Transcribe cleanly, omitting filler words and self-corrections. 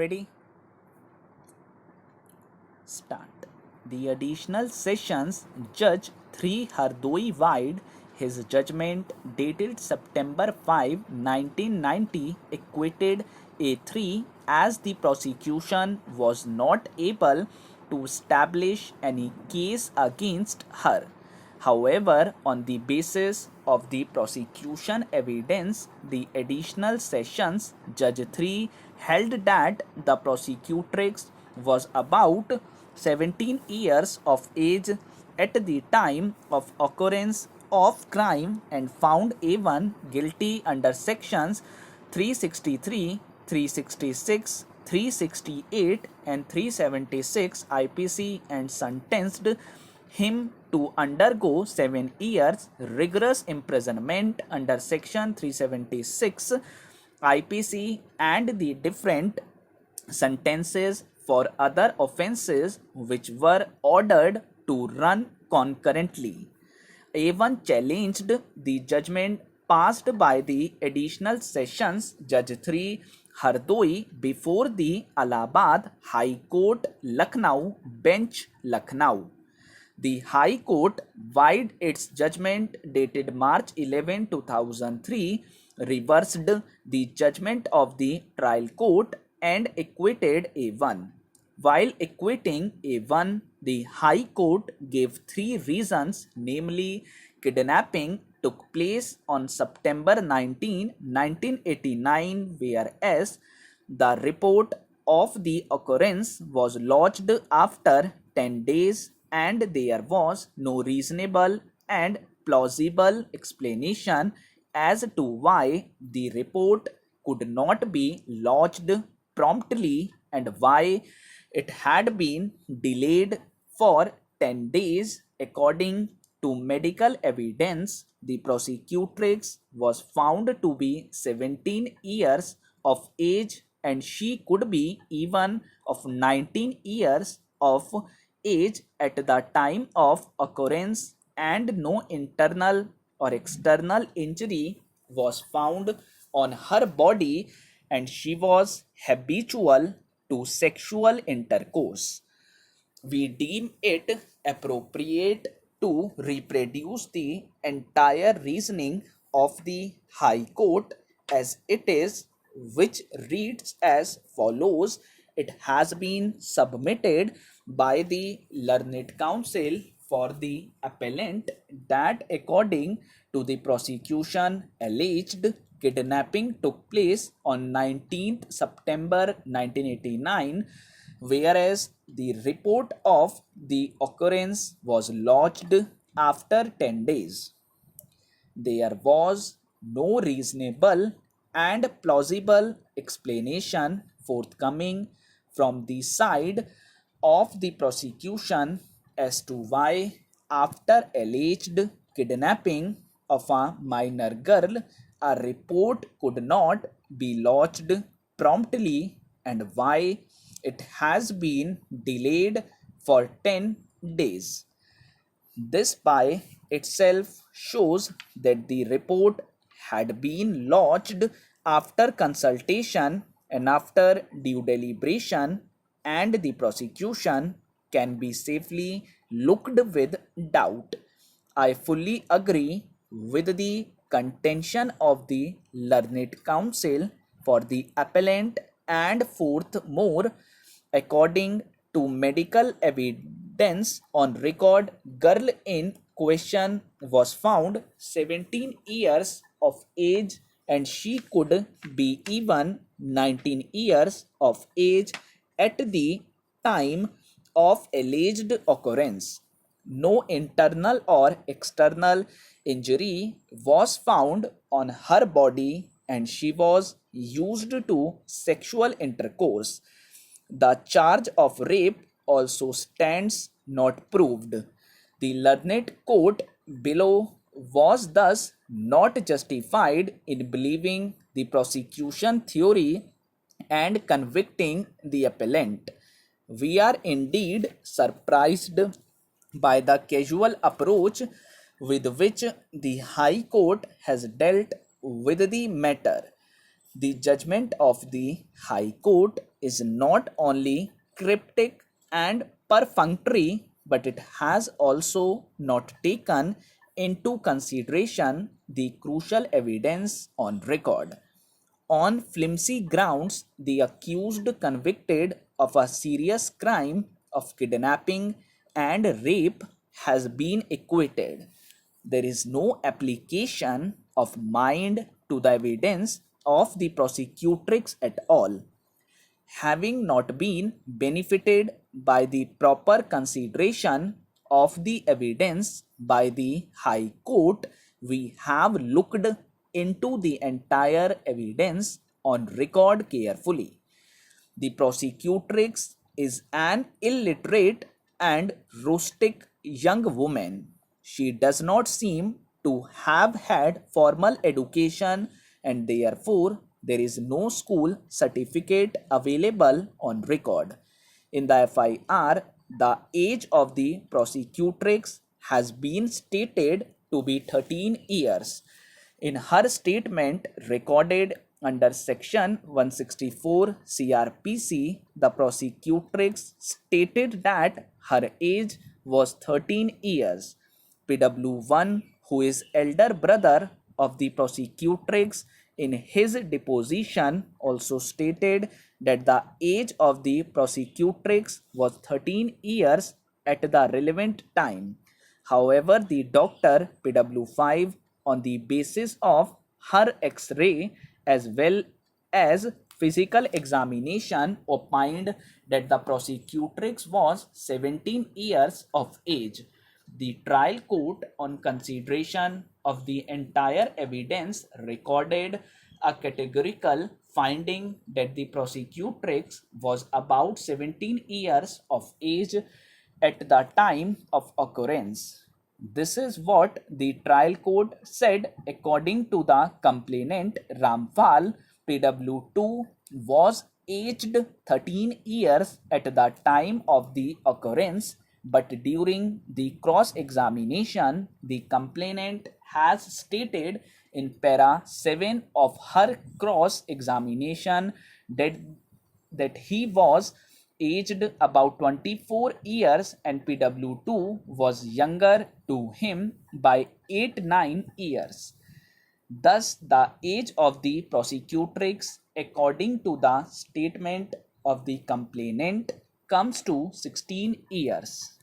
Ready? Start. The additional sessions Judge 3 Hardoi Wide, his judgment dated September 5, 1990, acquitted A3 as the prosecution was not able to establish any case against her. However, on the basis of the prosecution evidence, the additional sessions Judge 3 held that the prosecutrix was about 17 years of age at the time of occurrence of crime and found A1 guilty under sections 363, 366, 368 and 376 IPC and sentenced him to undergo 7 years rigorous imprisonment under section 376 IPC and the different sentences for other offences which were ordered to run concurrently. A1 challenged the judgment passed by the additional sessions Judge 3 Hardoi before the Allahabad High Court Lucknow bench Lucknow. The High Court, vide its judgment dated March 11, 2003, reversed the judgment of the trial court and acquitted A1. While acquitting A1, the High Court gave 3 reasons, namely kidnapping took place on September 19, 1989, whereas the report of the occurrence was lodged after 10 days and there was no reasonable and plausible explanation as to why the report could not be lodged promptly and why it had been delayed for 10 days. According to medical evidence, the prosecutrix was found to be 17 years of age and she could be even of 19 years of age at the time of occurrence and no internal or external injury was found on her body and she was habitual to sexual intercourse. We deem it appropriate to reproduce the entire reasoning of the High Court as it is, which reads as follows. It has been submitted by the learned counsel for the appellant that according to the prosecution, alleged kidnapping took place on 19th September 1989, whereas the report of the occurrence was lodged after 10 days. There was no reasonable and plausible explanation forthcoming from the side of the prosecution as to why, after alleged kidnapping of a minor girl, a report could not be lodged promptly and why it has been delayed for 10 days. This by itself shows that the report had been lodged after consultation and after due deliberation, and the prosecution can be safely looked with doubt. I fully agree with the contention of the learned counsel for the appellant, and furthermore, according to medical evidence on record, girl in question was found 17 years of age and she could be even 19 years of age at the time of alleged occurrence. No internal or external injury was found on her body and she was used to sexual intercourse. The charge of rape also stands not proved. The learned court below was thus not justified in believing the prosecution theory and convicting the appellant. We are indeed surprised by the casual approach with which the High Court has dealt with the matter. The judgment of the High Court is not only cryptic and perfunctory, but it has also not taken into consideration the crucial evidence on record. On flimsy grounds, the accused convicted of a serious crime of kidnapping and rape has been acquitted. There is no application of mind to the evidence of the prosecutrix at all. Having not been benefited by the proper consideration of the evidence by the High Court, we have looked into the entire evidence on record carefully. The prosecutrix is an illiterate and rustic young woman. She does not seem to have had formal education, and therefore there is no school certificate available on record. In the FIR, the age of the prosecutrix has been stated to be 13 years. In her statement recorded under Section 164 CRPC, the prosecutrix stated that her age was 13 years. PW1, who is elder brother of the prosecutrix, in his deposition also stated that the age of the prosecutrix was 13 years at the relevant time. However, the doctor PW5, on the basis of her X-ray as well as physical examination, opined that the prosecutrix was 17 years of age. The trial court, on consideration of the entire evidence, recorded a categorical finding that the prosecutrix was about 17 years of age at the time of occurrence. This is what the trial court said. According to the complainant, Ramphal, PW2 was aged 13 years at the time of the occurrence, but during the cross-examination, the complainant has stated in para 7 of her cross-examination that he was aged about 24 years and PW2 was younger to him by 8-9 years. Thus, the age of the prosecutrix, according to the statement of the complainant, comes to 16 years.